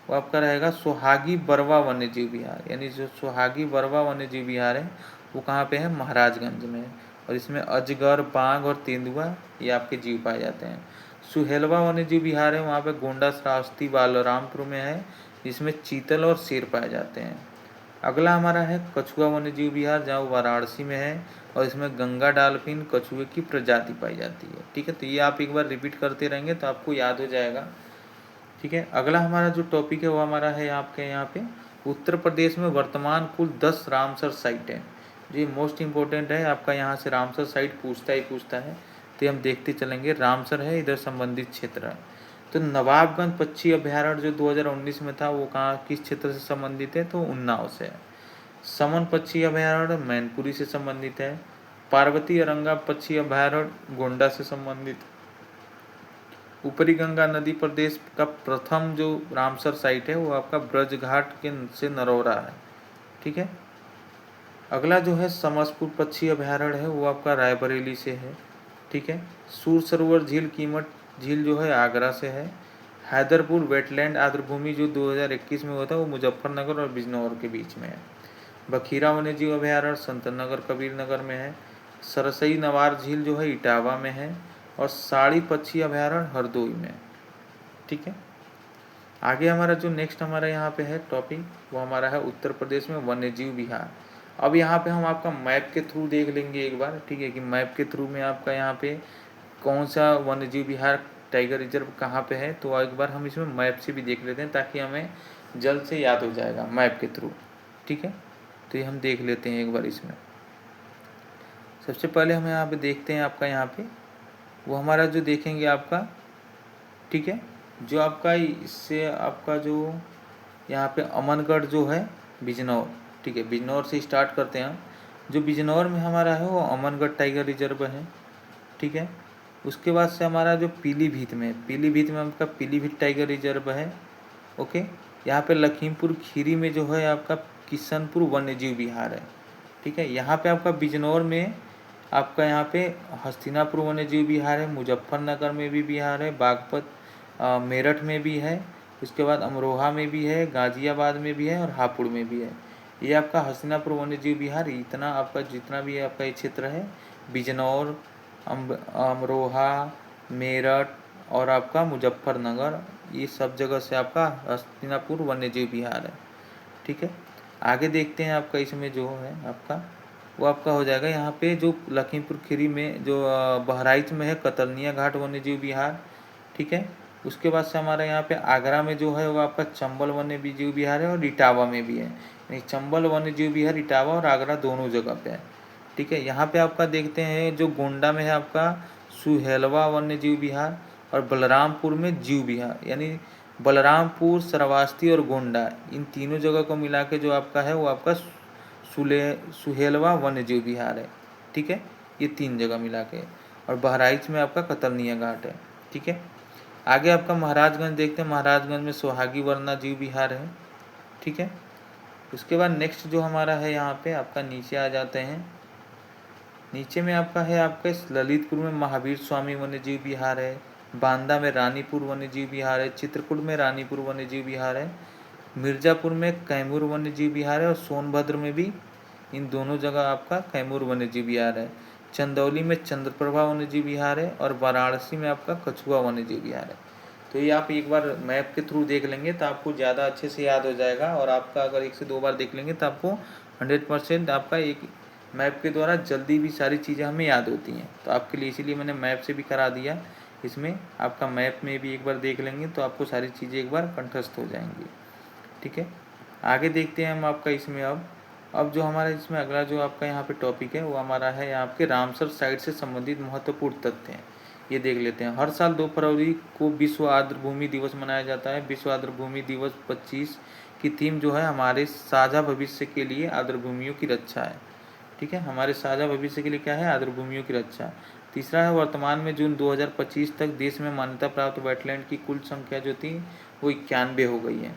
वो आपका रहेगा सोहागी बरवा वन्य जीव विहार। यानी जो सोहागी बरवा वन्य जीव विहार है वो कहाँ पे है? महाराजगंज में है। और इसमें अजगर, बाघ और तेंदुआ ये आपके जीव पाए जाते हैं। सुहेलवा वन्य जीव विहार है, वहाँ पे गोंडा, श्रावस्ती, बालरामपुर में है, जिसमें चीतल और शेर पाए जाते हैं। अगला हमारा है कछुआ वन्य जीव विहार, जहाँ वाराणसी में है, और इसमें गंगा डाल्फिन कछुए की प्रजाति पाई जाती है। ठीक है, तो ये आप एक बार रिपीट करते रहेंगे तो आपको याद हो जाएगा। ठीक है, अगला हमारा जो टॉपिक है वो हमारा है आपके यहाँ पे उत्तर प्रदेश में वर्तमान कुल 10 रामसर साइट है। ये मोस्ट इम्पोर्टेंट है, आपका यहाँ से रामसर साइट पूछता ही पूछता है, तो हम देखते चलेंगे। रामसर है, इधर संबंधित क्षेत्र है। तो नवाबगंज पक्षी अभ्यारण्य जो 2019 में था वो कहाँ, किस क्षेत्र से संबंधित है? तो उन्नाव से है। समन पक्षी अभ्यारण्य मैनपुरी से संबंधित है। पार्वती अरंगा पक्षी अभ्यारण्य गोंडा से संबंधित। ऊपरी गंगा नदी प्रदेश का प्रथम जो रामसर साइट है वो आपका ब्रज घाट के से नरौरा है। ठीक है, अगला जो है समसपुर पक्षी अभ्यारण्य है वो आपका रायबरेली से है। ठीक है, सूर सरोवर झील कीमत झील जो है आगरा से है। हैदरपुर वेटलैंड आर्द्रभूमि जो 2021 में हुआ था वो मुजफ्फरनगर और बिजनौर के बीच में है। बखीरा वन्यजीव अभ्यारण्य संतनगर कबीरनगर में है। सरसई नवार झील जो है इटावा में है, और साड़ी पक्षी अभ्यारण्य हरदोई में है। ठीक है, आगे हमारा जो नेक्स्ट हमारा यहाँ पे है टॉपिक वो हमारा है उत्तर प्रदेश में वन्यजीव विहार। अब यहाँ पे हम आपका मैप के थ्रू देख लेंगे एक बार। ठीक है, कि मैप के थ्रू में आपका यहाँ पे कौन सा वन्यजीव विहार टाइगर रिजर्व कहाँ पे है, तो एक बार हम इसमें मैप से भी देख लेते हैं ताकि हमें जल्द से याद हो जाएगा मैप के थ्रू। ठीक है, तो ये हम देख लेते हैं एक बार इसमें। सबसे पहले हम यहाँ पे देखते हैं आपका यहाँ पे वो हमारा जो देखेंगे आपका, ठीक है, जो आपका इससे आपका जो यहाँ पे अमनगढ़ जो है बिजनौर। ठीक है, बिजनौर से स्टार्ट करते हैं हम। जो बिजनौर में हमारा है वो अमनगढ़ टाइगर रिजर्व है। ठीक है, उसके बाद से हमारा जो पीलीभीत में आपका पीलीभीत टाइगर रिजर्व है। ओके, यहाँ पे लखीमपुर खीरी में जो है आपका किशनपुर वन्यजीव विहार है। ठीक है, यहाँ पे आपका बिजनौर में आपका यहाँ पे हस्तिनापुर वन्यजीव विहार है। मुजफ्फरनगर में भी विहार है, बागपत मेरठ में भी है, उसके बाद अमरोहा में भी है, गाजियाबाद में भी है और हापुड़ में भी है। ये आपका हस्तिनापुर वन्यजीव विहार इतना आपका जितना भी आपका ये क्षेत्र है बिजनौर, अमरोहा, मेरठ और आपका मुजफ्फरनगर, ये सब जगह से आपका हस्तिनापुर वन्यजीव विहार है। ठीक है, आगे देखते हैं आपका इसमें जो है आपका वो आपका हो जाएगा यहाँ पे जो लखीमपुर खीरी में जो बहराइच में है कतरनिया घाट वन्यजीव विहार। ठीक है, उसके बाद से हमारा यहाँ पे आगरा में जो है वो आपका चंबल वन्यजीव विहार है, और इटावा में भी है। यानी चंबल वन्यजीव विहार इटावा और आगरा दोनों जगह पे है। ठीक है, यहाँ पे आपका देखते हैं जो गोंडा में है आपका सुहेलवा वन्यजीव विहार, और बलरामपुर में जीव विहार। यानी बलरामपुर, श्रावस्ती और गोंडा इन तीनों जगह को मिला के जो आपका है वो आपका सुहेलवा वन्यजीव विहार है। ठीक है, ये 3 जगह मिला के, और बहराइच में आपका कतरनिया घाट है। ठीक है, आगे आपका महाराजगंज देखते हैं। महाराजगंज में सोहागी वन्य जीव विहार है। ठीक है, उसके बाद नेक्स्ट जो हमारा है यहाँ पे आपका नीचे आ जाते हैं। नीचे में आपका है आपके ललितपुर में महावीर स्वामी वन्यजीव विहार है, बांदा में रानीपुर वन्यजीव विहार है, चित्रकूट में रानीपुर वन्यजीव विहार है, मिर्ज़ापुर में कैमूर वन्यजीव विहार है, और सोनभद्र में भी इन दोनों जगह आपका कैमूर वन्यजीव विहार है। चंदौली में चंद्रप्रभा वन्यजीव विहार है, और वाराणसी में आपका कछुआ वन्यजीव विहार है। तो ये आप एक बार मैप के थ्रू देख लेंगे तो आपको ज़्यादा अच्छे से याद हो जाएगा, और आपका अगर 1 से 2 बार देख लेंगे तो आपको 100% आपका एक मैप के द्वारा जल्दी भी सारी चीज़ें हमें याद होती हैं। तो आपके लिए इसीलिए मैंने मैप से भी करा दिया। इसमें आपका मैप में भी एक बार देख लेंगे तो आपको सारी चीज़ें एक बार कंठस्थ हो जाएंगी। ठीक है, आगे देखते हैं हम आपका इसमें अब जो हमारा इसमें अगला जो आपका यहाँ पे टॉपिक है वो हमारा है आपके रामसर साइट से संबंधित महत्वपूर्ण तथ्य हैं। ये देख लेते हैं। हर साल 2 फरवरी को विश्व आर्द्रभूमि दिवस मनाया जाता है। विश्व आर्द्रभूमि दिवस 25 की थीम जो है हमारे साझा भविष्य के लिए आर्द्रभूमियों की रक्षा है। ठीक है, हमारे साझा भविष्य के लिए क्या है? आर्द्रभूमियों की रक्षा। तीसरा है वर्तमान में जून 2025 तक देश में मान्यता प्राप्त वेटलैंड की कुल संख्या जो थी वो 91 हो गई है।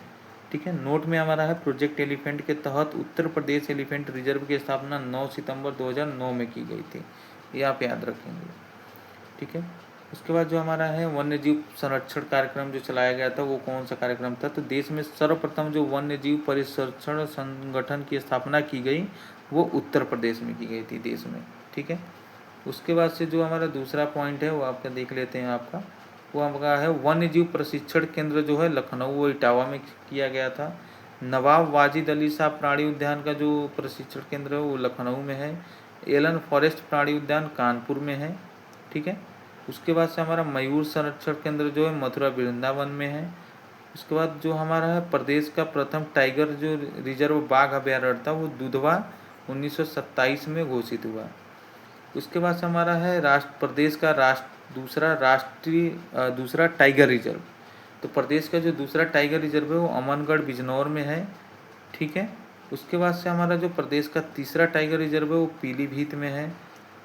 ठीक है, नोट में हमारा है प्रोजेक्ट एलिफेंट के तहत उत्तर प्रदेश एलिफेंट रिजर्व की स्थापना 9 सितंबर 2009 में की गई थी। ये आप याद रखेंगे। ठीक है, उसके बाद जो हमारा है वन्य जीव संरक्षण कार्यक्रम जो चलाया गया था वो कौन सा कार्यक्रम था, तो देश में सर्वप्रथम जो वन्य जीव परिसंरक्षण संगठन की स्थापना की गई वो उत्तर प्रदेश में की गई थी देश में। ठीक है, उसके बाद से जो हमारा दूसरा पॉइंट है वो आपका देख लेते हैं आपका, वो आपका है वन्य जीव प्रशिक्षण केंद्र जो है लखनऊ व इटावा में किया गया था। नवाब वाजिद अली शाह प्राणी उद्यान का जो प्रशिक्षण केंद्र है वो लखनऊ में है। एलन फॉरेस्ट प्राणी उद्यान कानपुर में है। ठीक है, उसके बाद से हमारा मयूर संरक्षण केंद्र जो है मथुरा वृंदावन में है। उसके बाद जो हमारा है प्रदेश का प्रथम टाइगर जो रिजर्व बाघ अभ्यारण्य था वो दुधवा 1927 में घोषित हुआ। उसके बाद से हमारा है प्रदेश का दूसरा टाइगर रिजर्व, तो प्रदेश का जो दूसरा टाइगर रिजर्व है वो अमनगढ़ बिजनौर में है। ठीक है, उसके बाद से हमारा जो प्रदेश का तीसरा टाइगर रिजर्व है वो पीलीभीत में है।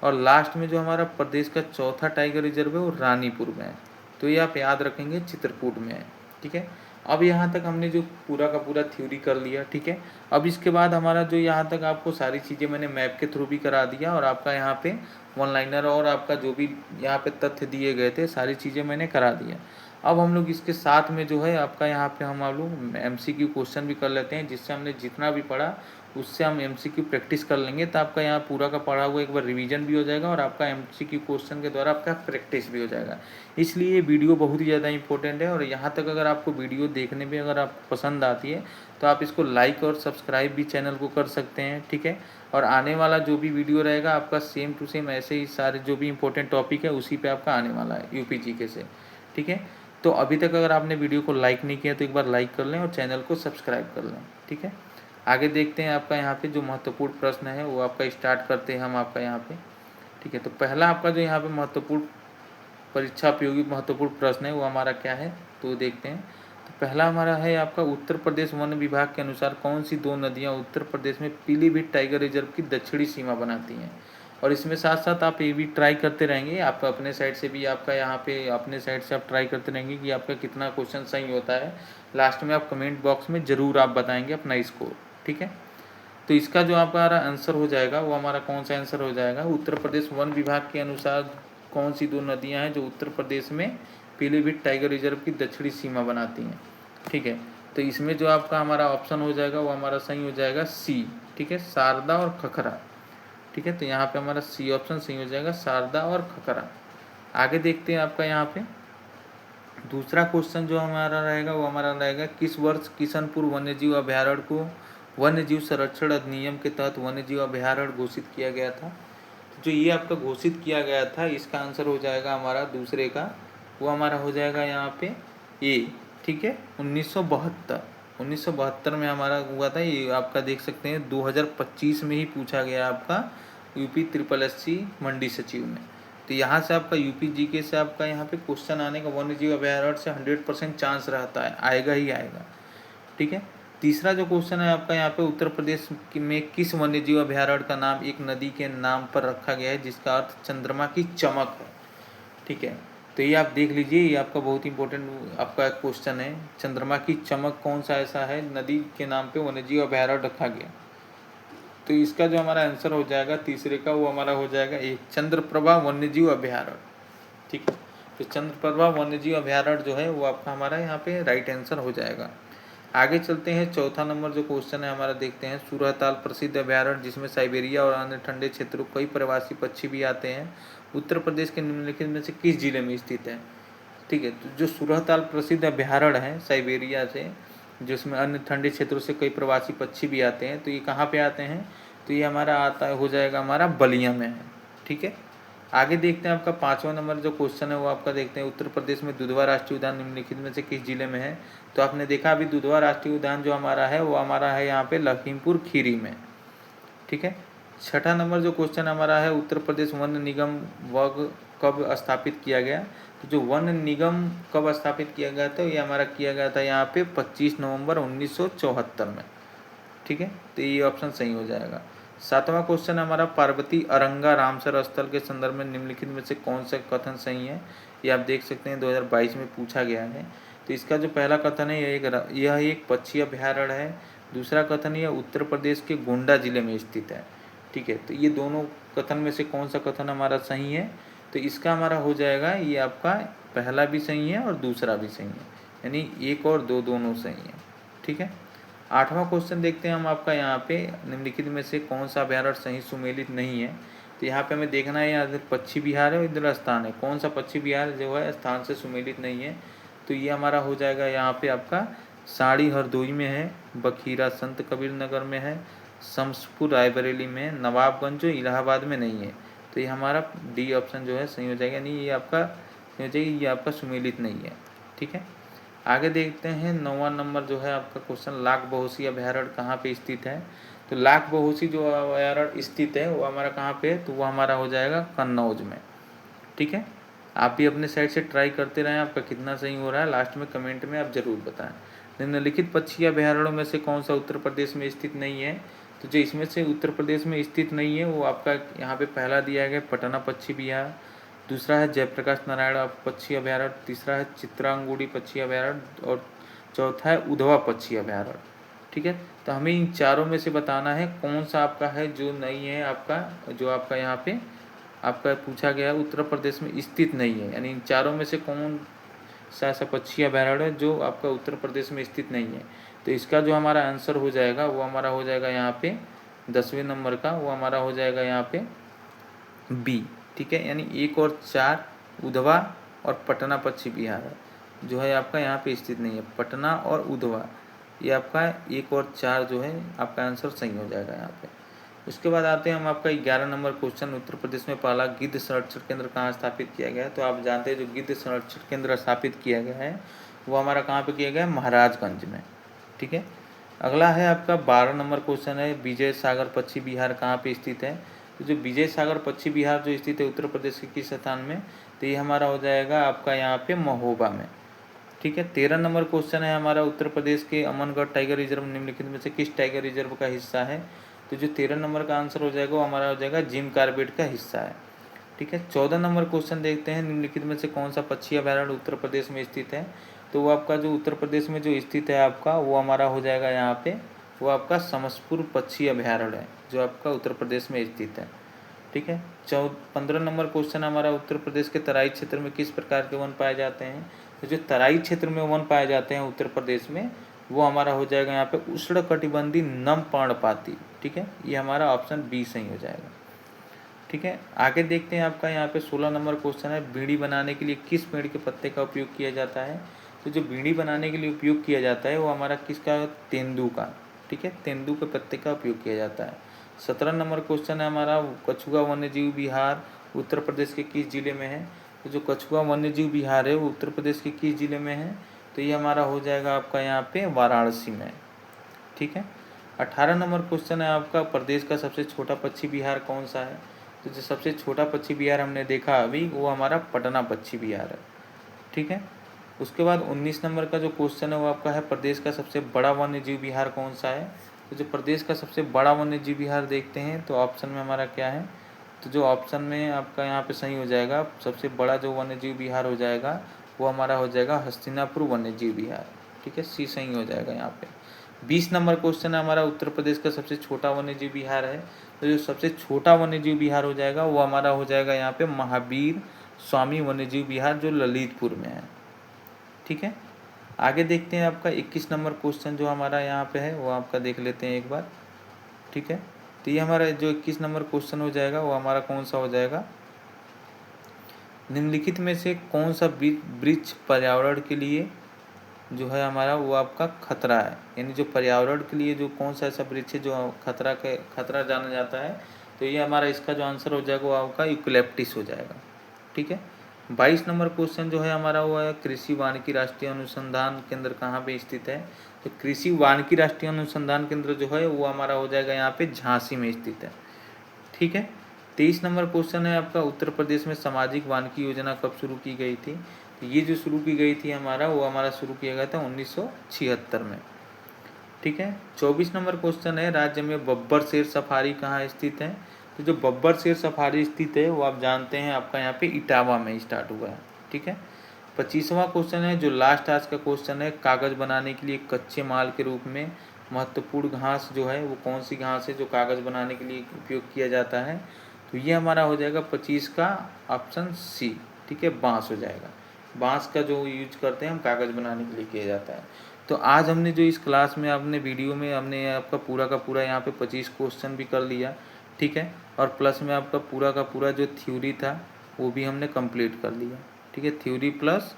और लास्ट में जो हमारा प्रदेश का चौथा टाइगर रिजर्व है वो रानीपुर में है। तो ये आप याद रखेंगे चित्रकूट में है। ठीक है, अब यहाँ तक हमने जो पूरा का पूरा थ्योरी कर लिया। ठीक है, अब इसके बाद हमारा जो यहाँ तक आपको सारी चीज़ें मैंने मैप के थ्रू भी करा दिया और आपका यहाँ पे वन लाइनर और आपका जो भी यहाँ पे तथ्य दिए गए थे सारी चीज़ें मैंने करा दिया। अब हम लोग इसके साथ में जो है आपका यहाँ पे हम लोग MCQ क्वेश्चन भी कर लेते हैं, जिससे हमने जितना भी पढ़ा उससे हम MCQ प्रैक्टिस कर लेंगे, तो आपका यहाँ पूरा का पढ़ा हुआ एक बार रिवीजन भी हो जाएगा और आपका MCQ क्वेश्चन के द्वारा आपका प्रैक्टिस भी हो जाएगा। इसलिए ये वीडियो बहुत ही ज़्यादा इंपॉर्टेंट है और यहाँ तक अगर आपको वीडियो देखने में अगर आपको पसंद आती है तो आप इसको लाइक और सब्सक्राइब भी चैनल को कर सकते हैं। ठीक है, और आने वाला जो भी वीडियो रहेगा आपका सेम टू सेम ऐसे ही सारे जो भी इंपॉर्टेंट टॉपिक है उसी पे आपका आने वाला है UPGK से। ठीक है, तो अभी तक अगर आपने वीडियो को लाइक नहीं किया तो एक बार लाइक कर लें और चैनल को सब्सक्राइब कर लें। ठीक है, आगे देखते हैं आपका यहाँ पे जो महत्वपूर्ण प्रश्न है वो आपका स्टार्ट करते हैं हम आपका यहाँ पे। ठीक है, तो पहला आपका जो यहाँ पे महत्वपूर्ण परीक्षा उपयोगी महत्वपूर्ण प्रश्न है वो हमारा क्या है तो देखते हैं। तो पहला हमारा है आपका उत्तर प्रदेश वन विभाग के अनुसार कौन सी दो नदियाँ उत्तर प्रदेश में पीलीभीत टाइगर रिजर्व की दक्षिणी सीमा बनाती हैं। और इसमें साथ साथ आप ये भी ट्राई करते रहेंगे, आप अपने साइड से भी आपका यहाँ पे अपने साइड से आप ट्राई करते रहेंगे कि आपका कितना क्वेश्चन सही होता है। लास्ट में आप कमेंट बॉक्स में ज़रूर आप बताएंगे अपना स्कोर। ठीक है, तो इसका जो हमारा आंसर हो जाएगा वो हमारा कौन सा आंसर हो जाएगा, उत्तर प्रदेश वन विभाग के अनुसार कौन सी दो नदियां हैं जो उत्तर प्रदेश में पीलीभीत टाइगर रिजर्व की दक्षिणी सीमा बनाती हैं। ठीक है, तो इसमें जो आपका हमारा ऑप्शन हो जाएगा वो हमारा सही हो जाएगा सी। ठीक है, शारदा और खखरा। ठीक है, तो यहाँ पे हमारा सी ऑप्शन सही हो जाएगा, शारदा और खखरा। आगे देखते हैं आपका यहाँ पे दूसरा क्वेश्चन जो हमारा रहेगा वो हमारा रहेगा किस वर्ष किशनपुर वन्यजीव अभ्यारण्य को वन्य जीव संरक्षण अधिनियम के तहत वन्य जीव अभ्यारण्य घोषित किया गया था। तो जो ये आपका घोषित किया गया था इसका आंसर हो जाएगा हमारा दूसरे का, वो हमारा हो जाएगा यहाँ पे ए। ठीक है, 1972 में हमारा हुआ था। ये आपका देख सकते हैं 2025 में ही पूछा गया आपका UP SSSC मंडी सचिव में। तो यहाँ से आपका UPGK से आपका यहाँ पे क्वेश्चन आने का वन्य जीव अभ्यारण्य से 100% चांस रहता है, आएगा ही आएगा। ठीक है, तीसरा जो क्वेश्चन है आपका यहाँ पे उत्तर प्रदेश में किस वन्यजीव अभ्यारण्य का नाम एक नदी के नाम पर रखा गया है जिसका अर्थ चंद्रमा की चमक है। ठीक है, तो ये आप देख लीजिए, ये आपका बहुत इंपॉर्टेंट आपका क्वेश्चन है, चंद्रमा की चमक कौन सा ऐसा है नदी के नाम पे वन्यजीव अभ्यारण्य रखा गया। तो इसका जो हमारा आंसर हो जाएगा तीसरे का वो हमारा हो जाएगा एक चंद्रप्रभा वन्यजीव अभ्यारण्य। ठीक है, तो चंद्रप्रभा वन्यजीव अभ्यारण्य जो है वो आपका हमारा यहाँ पे राइट आंसर हो जाएगा। आगे चलते हैं, चौथा नंबर जो क्वेश्चन है हमारा देखते हैं सूरहताल प्रसिद्ध अभ्यारण्य जिसमें साइबेरिया और अन्य ठंडे क्षेत्रों कई प्रवासी पक्षी भी आते हैं उत्तर प्रदेश के निम्नलिखित में से किस जिले में स्थित है। ठीक है, तो जो सूरहताल प्रसिद्ध अभ्यारण्य है साइबेरिया से जिसमें अन्य ठंडे क्षेत्रों से कई प्रवासी पक्षी भी आते हैं, तो ये कहाँ पे आते हैं, तो ये हमारा आता हो जाएगा हमारा बलिया में है। ठीक है, आगे देखते हैं आपका पाँचवा नंबर जो क्वेश्चन है वो आपका देखते हैं उत्तर प्रदेश में दुधवा राष्ट्रीय उद्यान निम्नलिखित में से किस जिले में है। तो आपने देखा अभी दुधवा राष्ट्रीय उद्यान जो हमारा है वो हमारा है यहाँ पे लखीमपुर खीरी में। ठीक है, छठा नंबर जो क्वेश्चन हमारा है उत्तर प्रदेश वन निगम कब स्थापित किया गया। तो जो वन निगम कब स्थापित किया गया था ये हमारा किया गया था यहाँ पे 25 नवंबर 1974 में। ठीक है, तो ये ऑप्शन सही हो जाएगा। सातवां क्वेश्चन हमारा पार्वती अरंगा रामसर स्थल के संदर्भ में निम्नलिखित में से कौन सा कथन सही है। ये आप देख सकते हैं 2022 में पूछा गया है। तो इसका जो पहला कथन है यह एक पक्षी अभ्यारण्य है। दूसरा कथन यह उत्तर प्रदेश के गोंडा जिले में स्थित है। ठीक है, तो ये दोनों कथन में से कौन सा कथन हमारा सही है, तो इसका हमारा हो जाएगा, ये आपका पहला भी सही है और दूसरा भी सही है, यानी 1 और 2 दोनों सही है। ठीक है, 8वां क्वेश्चन देखते हैं हम आपका यहाँ पे, निम्नलिखित में से कौन सा अभ्यारण्य सही सुमेलित नहीं है। तो यहाँ पे हमें देखना है, यहाँ पक्षी विहार है और इधर स्थान है, कौन सा पक्षी विहार जो है स्थान से सुमेलित नहीं है। तो ये हमारा हो जाएगा यहाँ पे आपका साड़ी हरदोई में है, बखीरा संत कबीर नगर में है, शमसपुर रायबरेली में है, नवाबगंज जो इलाहाबाद में नहीं है। तो ये हमारा डी ऑप्शन जो है सही हो जाएगा, यानी ये आपका सही हो जाएगा, ये आपका सुमेलित नहीं है। ठीक है, आगे देखते हैं 9वां नंबर जो है आपका क्वेश्चन, लाख बहोसी अभयारण्य कहाँ पे स्थित है। तो लाख बहोसी जो अभयारण्य स्थित है वो हमारा कहाँ पे है, तो वो हमारा हो जाएगा कन्नौज में। ठीक है, आप भी अपने साइड से ट्राई करते रहें, आपका कितना सही हो रहा है लास्ट में कमेंट में आप ज़रूर बताएं। निम्नलिखित पक्षी अभयारण्यों में से कौन सा उत्तर प्रदेश में स्थित नहीं है। तो जो इसमें से उत्तर प्रदेश में स्थित नहीं है वो आपका यहाँ पे पहला दिया गया पटना पक्षी विहार, दूसरा है जयप्रकाश नारायण पक्षी अभयारण्य, तीसरा है चित्रांगुड़ी पक्षी अभयारण्य और चौथा है उधवा पक्षी अभयारण्य। ठीक है, तो हमें इन चारों में से बताना है कौन सा आपका है जो नहीं है, आपका जो आपका यहाँ पे आपका पूछा गया है उत्तर प्रदेश में स्थित नहीं है, यानी इन चारों में से कौन सा ऐसा पक्षी अभयारण्य है जो आपका उत्तर प्रदेश में स्थित नहीं है। तो इसका जो हमारा आंसर हो जाएगा वो हमारा हो जाएगा यहाँ पे 10वें नंबर का, वो हमारा हो जाएगा यहाँ पे बी। ठीक है, यानी 1 और 4 उधवा और पटना पक्षी विहार जो है आपका यहाँ पे स्थित नहीं है, पटना और उधवा ये आपका 1 और 4 जो है आपका आंसर सही हो जाएगा यहाँ पे। उसके बाद आते हैं हम आपका 11 नंबर क्वेश्चन, उत्तर प्रदेश में पहला गिद्ध संरक्षण केंद्र कहाँ स्थापित किया गया है। तो आप जानते हैं जो गिद्ध संरक्षण केंद्र स्थापित किया गया है वो हमारा कहाँ पे किया गया है, महाराजगंज में। ठीक है, अगला है आपका 12 नंबर क्वेश्चन है, विजय सागर पक्षी विहार कहाँ पे स्थित है। तो जो विजय सागर पक्षी विहार जो स्थित है उत्तर प्रदेश के किस स्थान में, तो ये हमारा हो जाएगा आपका यहाँ पे महोबा में। ठीक है, 13 नंबर क्वेश्चन है हमारा, उत्तर प्रदेश के अमनगढ़ टाइगर रिजर्व निम्नलिखित में से किस टाइगर रिजर्व का हिस्सा है। तो जो 13 नंबर का आंसर हो जाएगा वो हमारा हो जाएगा जिम कार्बेट का हिस्सा है। ठीक है, 14 नंबर क्वेश्चन देखते हैं, निम्नलिखित में से कौन सा पक्षी अभयारण्य उत्तर प्रदेश में स्थित है। तो वो आपका जो उत्तर प्रदेश में जो स्थित है आपका वो हमारा हो जाएगा यहाँ पे, वो आपका समसपुर पक्षी अभयारण्य है जो आपका उत्तर प्रदेश में स्थित है। ठीक है, 15 नंबर क्वेश्चन हमारा, उत्तर प्रदेश के तराई क्षेत्र में किस प्रकार के वन पाए जाते हैं। तो जो तराई क्षेत्र में वन पाए जाते हैं उत्तर प्रदेश में वो हमारा हो जाएगा यहाँ पे उष्णकटिबंधीय नम पर्णपाती। ठीक है, ये हमारा ऑप्शन बी सही हो जाएगा। ठीक है, आगे देखते हैं आपका यहाँ पे 16 नंबर क्वेश्चन है, बीड़ी बनाने के लिए किस पेड़ के पत्ते का उपयोग किया जाता है। तो जो बीड़ी बनाने के लिए उपयोग किया जाता है वो हमारा किसका, तेंदू का। ठीक है, तेंदू के पत्ते का उपयोग किया जाता है। 17 नंबर क्वेश्चन है हमारा, कछुआ वन्यजीव विहार उत्तर प्रदेश के किस जिले में है। तो जो कछुआ वन्यजीव विहार है वो उत्तर प्रदेश के किस जिले में है। तो ये हमारा हो जाएगा आपका यहाँ पे वाराणसी में। ठीक है, 18 नंबर क्वेश्चन है आपका, प्रदेश का सबसे छोटा पक्षी विहार कौन सा है। तो जो सबसे छोटा पक्षी विहार हमने देखा अभी वो हमारा पटना पक्षी विहार है। ठीक है, उसके बाद 19 नंबर का जो क्वेश्चन है वो आपका है, प्रदेश का सबसे बड़ा वन्यजीव विहार कौन सा है। तो जो प्रदेश का सबसे बड़ा वन्यजीव विहार देखते हैं तो ऑप्शन में हमारा क्या है, तो जो ऑप्शन में आपका यहाँ पे सही हो जाएगा, सबसे बड़ा जो वन्यजीव विहार हो जाएगा वो हमारा हो जाएगा हस्तिनापुर वन्यजीव विहार। ठीक है, सी सही हो जाएगा यहाँ पे। 20 नंबर क्वेश्चन है हमारा, उत्तर प्रदेश का सबसे छोटा वन्यजीव विहार है। तो जो सबसे छोटा वन्यजीव विहार हो जाएगा वो हमारा हो जाएगा यहाँ पे महावीर स्वामी वन्यजीव विहार जो ललितपुर में है। ठीक है, आगे देखते हैं आपका 21 नंबर क्वेश्चन जो हमारा यहाँ पे है वो आपका देख लेते हैं एक बार। ठीक है, तो ये हमारा जो 21 नंबर क्वेश्चन हो जाएगा वो हमारा कौन सा हो जाएगा, निम्नलिखित में से कौन सा वृक्ष पर्यावरण के लिए जो है हमारा वो आपका खतरा है, यानी जो पर्यावरण के लिए जो कौन सा ऐसा वृक्ष है जो खतरा जाना जाता है। तो ये हमारा इसका जो आंसर हो जाएगा वो आपका यूकलिप्टिस हो जाएगा। ठीक है, 22 नंबर क्वेश्चन जो है हमारा वो है, कृषि वानिकी राष्ट्रीय अनुसंधान केंद्र कहाँ पे स्थित है। तो कृषि वानिकी राष्ट्रीय अनुसंधान केंद्र जो है वो हमारा हो जाएगा यहाँ पे झांसी में स्थित है। ठीक है, 23 नंबर क्वेश्चन है आपका, उत्तर प्रदेश में सामाजिक वानिकी योजना कब शुरू की गई थी। तो ये जो शुरू की गई थी हमारा वो हमारा शुरू किया गया था 1976 में। ठीक है, 24 नंबर क्वेश्चन है, राज्य में बब्बर शेर सफारी कहाँ स्थित है। तो जो बब्बर शेर सफारी स्थित है वो आप जानते हैं आपका यहाँ पे इटावा में स्टार्ट हुआ है। ठीक है, 25वां क्वेश्चन है जो लास्ट आज का क्वेश्चन है, कागज़ बनाने के लिए कच्चे माल के रूप में महत्वपूर्ण घास जो है वो कौन सी घास है जो कागज़ बनाने के लिए उपयोग किया जाता है। तो ये हमारा हो जाएगा 25 का ऑप्शन सी, ठीक है, बाँस हो जाएगा। बाँस का जो यूज करते हैं हम कागज़ बनाने के लिए किया जाता है। तो आज हमने जो इस क्लास में आपने वीडियो में हमने आपका पूरा का पूरा यहाँ पे 25 क्वेश्चन भी कर लिया, ठीक है, और प्लस में आपका पूरा का पूरा जो थ्योरी था वो भी हमने कंप्लीट कर लिया, ठीक है। थ्योरी प्लस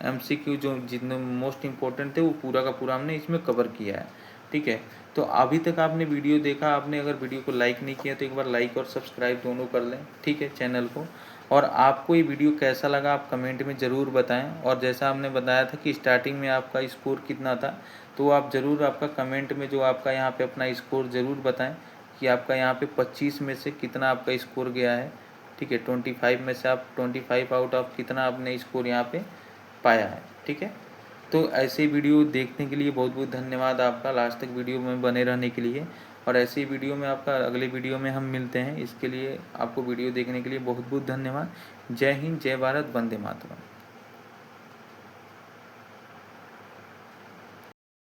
एमसीक्यू जो जितने मोस्ट इम्पोर्टेंट थे वो पूरा का पूरा हमने इसमें कवर किया है, ठीक है। तो अभी तक आपने वीडियो देखा, आपने अगर वीडियो को लाइक नहीं किया तो एक बार लाइक और सब्सक्राइब दोनों कर लें, ठीक है, चैनल को। और आपको ये वीडियो कैसा लगा आप कमेंट में ज़रूर बताएं। और जैसा हमने बताया था कि स्टार्टिंग में आपका स्कोर कितना था, तो आप ज़रूर आपका कमेंट में जो आपका यहाँ पे अपना स्कोर ज़रूर बताएं कि आपका यहाँ पे 25 में से कितना आपका स्कोर गया है, ठीक है। 25 में से आप 25 आउट ऑफ कितना आपने स्कोर यहाँ पे पाया है, ठीक है। तो ऐसे वीडियो देखने के लिए बहुत बहुत धन्यवाद आपका, लास्ट तक वीडियो में बने रहने के लिए। और ऐसे ही वीडियो में आपका अगले वीडियो में हम मिलते हैं। इसके लिए आपको वीडियो देखने के लिए बहुत बहुत धन्यवाद। जय हिंद, जय भारत, वंदे मातरम।